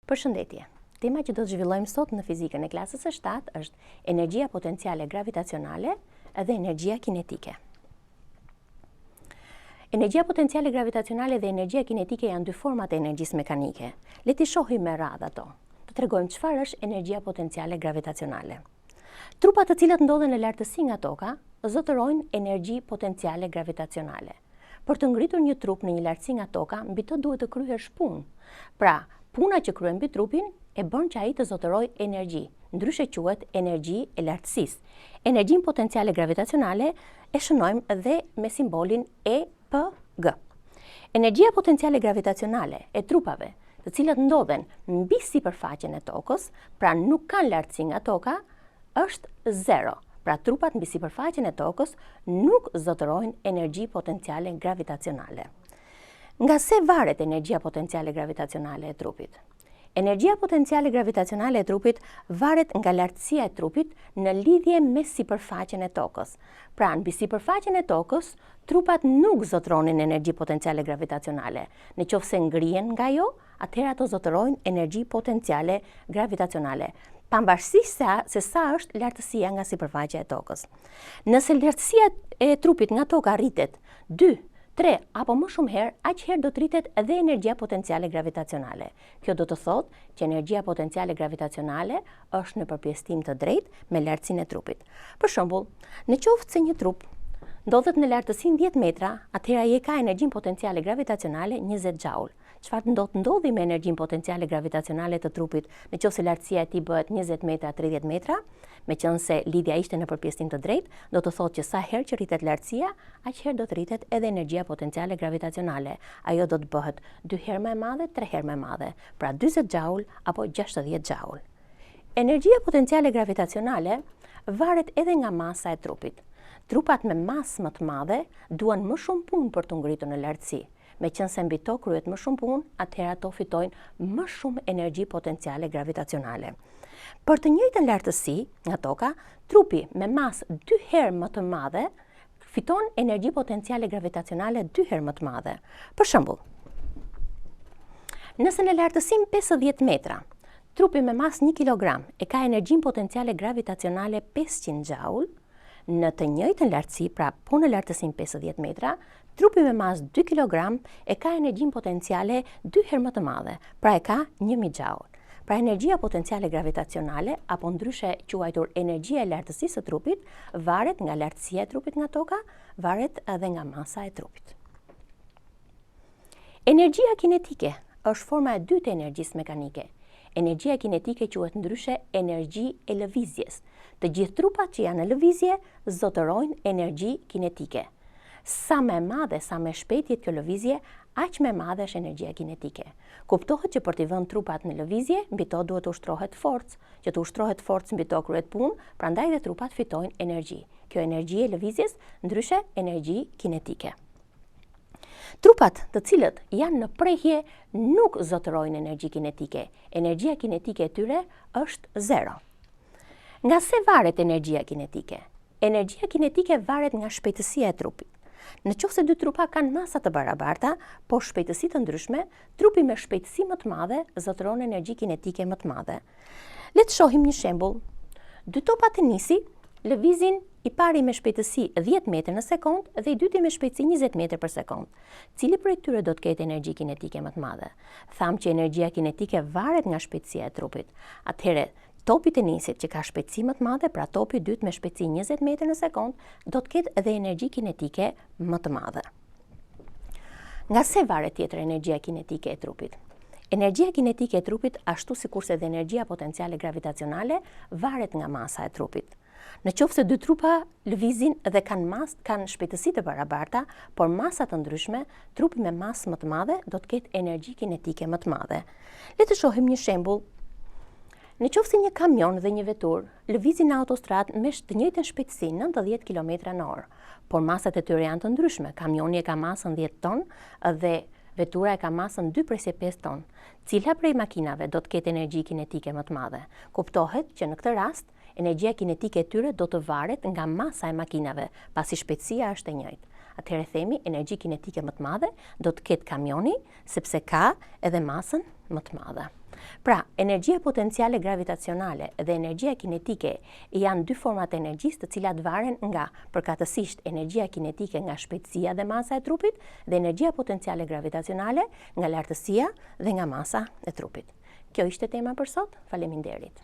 Përshëndetje. Tema që do të zhvillojmë sot në fizikën e klasës së 7 është energjia potenciale gravitacionale dhe energjia kinetike. Energjia potenciale gravitacionale dhe energjia kinetike janë dy format e energjisë mekanike. Le t'i shohim me radhë ato. Të tregojmë çfarë është energjia potenciale gravitacionale. Trupat të cilët ndodhen në lartësi nga toka zotërojnë energji potenciale gravitacionale. Për të ngritur një trup në një lartësi nga toka, mbi të duhet të kryesh punë. Pra, puna që kryen mbi trupin e bën që ai të zotërojë energji, ndryshe quhet energji e lartësisë. Energjinë potenciale gravitacionale e shënojmë dhe me simbolin EPG. Energjia potenciale gravitacionale e trupave, të cilët ndodhen mbi sipërfaqen e tokës, pra nuk kanë lartësi nga toka, është 0. Pra trupat mbi sipërfaqen e tokës nuk zotërojnë energji potenciale gravitacionale. Nga se varet energjia potenciale gravitacionale e trupit? Energjia potenciale gravitacionale e trupit varet nga lartësia e trupit në lidhje me sipërfaqen e tokës. Pra, mbi sipërfaqen e tokës, trupat nuk zotëronin energji potenciale gravitacionale. Në qoftë se ngrihen nga jo, atëherë ato zotërojnë energji potenciale gravitacionale, pavarësisht se sa është lartësia nga sipërfaqja e tokës. Nëse lartësia e trupit nga toka rritet 2, 3 apo më shumë herë, aq herë do të rritet edhe energjia potenciale gravitacionale. Kjo do të thotë që energjia potenciale gravitacionale është në përpjesëtim të drejtë me lartësinë e trupit. Për shembull, në qoftë se një trup ndodhet në lartësinë 10 metra, atëherë ai ka energjinë potenciale gravitacionale 20 xhaul. Çfarë ndodhi me energjinë potenciale gravitacionale të trupit në qoftë se lartësia e tij bëhet 20 metra, 30 metra, meqense lidhja ishte në përpjesëtim të drejtë, do të thotë që sa herë që rritet lartësia, aq herë do të rritet edhe energjia potenciale gravitacionale. Ajo do të bëhet 2 herë më e madhe, 3 herë më e madhe, pra 40 xhaul apo 60 xhaul. Energjia potenciale gravitacionale varet edhe nga masa e trupit. Trupat me masë më të madhe duan më shumë punë për të ngritur në lartësi. Meqense mbi tokë kryhet më shumë punë, atëherë ato fitojnë më shumë energji potenciale gravitacionale. Për të njëjtën lartësi nga toka, trupi me masë 2 herë më të madhe fiton energji potenciale gravitacionale 2 herë më të madhe. Për shembull, nëse në lartësinë 50 metra, trupi me masë 1 kg e ka energjinë potenciale gravitacionale 500 xhaul, në të njëjtën lartësi, pra po në lartësinë 50 metra, trupi me masë 2 kg e ka energjinë potenciale 2 herë më të madhe, pra e ka 1000 xhaul. Pra energjia potenciale gravitacionale, apo ndryshe quajtur energjia e lartësisë së trupit, varet nga lartësia e trupit nga toka, varet edhe nga masa e trupit. Energjia kinetike është forma e dytë e energjisë mekanike. Energjia kinetike quhet ndryshe energji e lëvizjes. Të gjithë trupat që janë në lëvizje zotërojnë energji kinetike. Sa më e madhe, sa më shpejt jetë kjo lëvizje, aq më e madhe është energjia kinetike. Kuptohet që për t'i vënë trupat në lëvizje, mbi to duhet të ushtrohet forcë. Që të ushtrohet forcë mbi to kryhet punë, prandaj dhe trupat fitojnë energji. Kjo energji e lëvizjes, ndryshe energji kinetike. Trupat të cilët janë në prehje nuk zotërojnë energji kinetike. Energjia kinetike e tyre është 0. Nga se varet energjia kinetike? Energjia kinetike varet nga shpejtësia e trupit. Në qoftë se dy trupa kanë masa të barabarta, por shpejtësi të ndryshme, trupi me shpejtësi më të madhe zotëron energji kinetike më të madhe. Le të shohim një shembull. Dy topa tenisi lëvizin i pari me shpejtësi 10 metra në sekond dhe i dyti me shpejtësi 20 metra për sekond. Cili prej këtyre do të ketë energji kinetike më të madhe? Tham që energjia kinetike varet nga shpejtësia e trupit. Atëherë, topi tenisit që ka shpejtësi më të madhe, pra topi i dytë me shpejtësi 20 metra në sekond, do të ketë edhe energji kinetike më të madhe. Nga se varet tjetër energjia kinetike e trupit? Energjia kinetike e trupit, ashtu sikurse dhe energjia potenciale gravitacionale, varet nga masa e trupit. Në qoftë se dy trupa lëvizin dhe kanë shpejtësi të barabarta, por masa të ndryshme, trupi me masë më të madhe do të ketë energji kinetike më të madhe. Le të shohim një shembull. Në qoftë se një kamion dhe një vetur lëvizin në autostradë me të njëjtën shpejtësi 90 km/h, por masat e tyre janë të ndryshme. Kamioni e ka masën 10 ton dhe vetura e ka masën 2.5 ton. Cila prej makinave do të ketë energji kinetike më të madhe? Kuptohet që në këtë rast energjia kinetike e tyre do të varet nga masa e makinave, pasi shpejtësia është e njëjtë. Atëherë themi energji kinetike më të madhe do të ketë kamioni, sepse ka edhe masën më të madhe. Pra, energjia potenciale gravitacionale dhe energjia kinetike janë dy format të energjisë të cilat varen nga përkatësisht energjia kinetike nga shpejtësia dhe masa e trupit dhe energjia potenciale gravitacionale nga lartësia dhe nga masa e trupit. Kjo ishte tema për sot, faleminderit.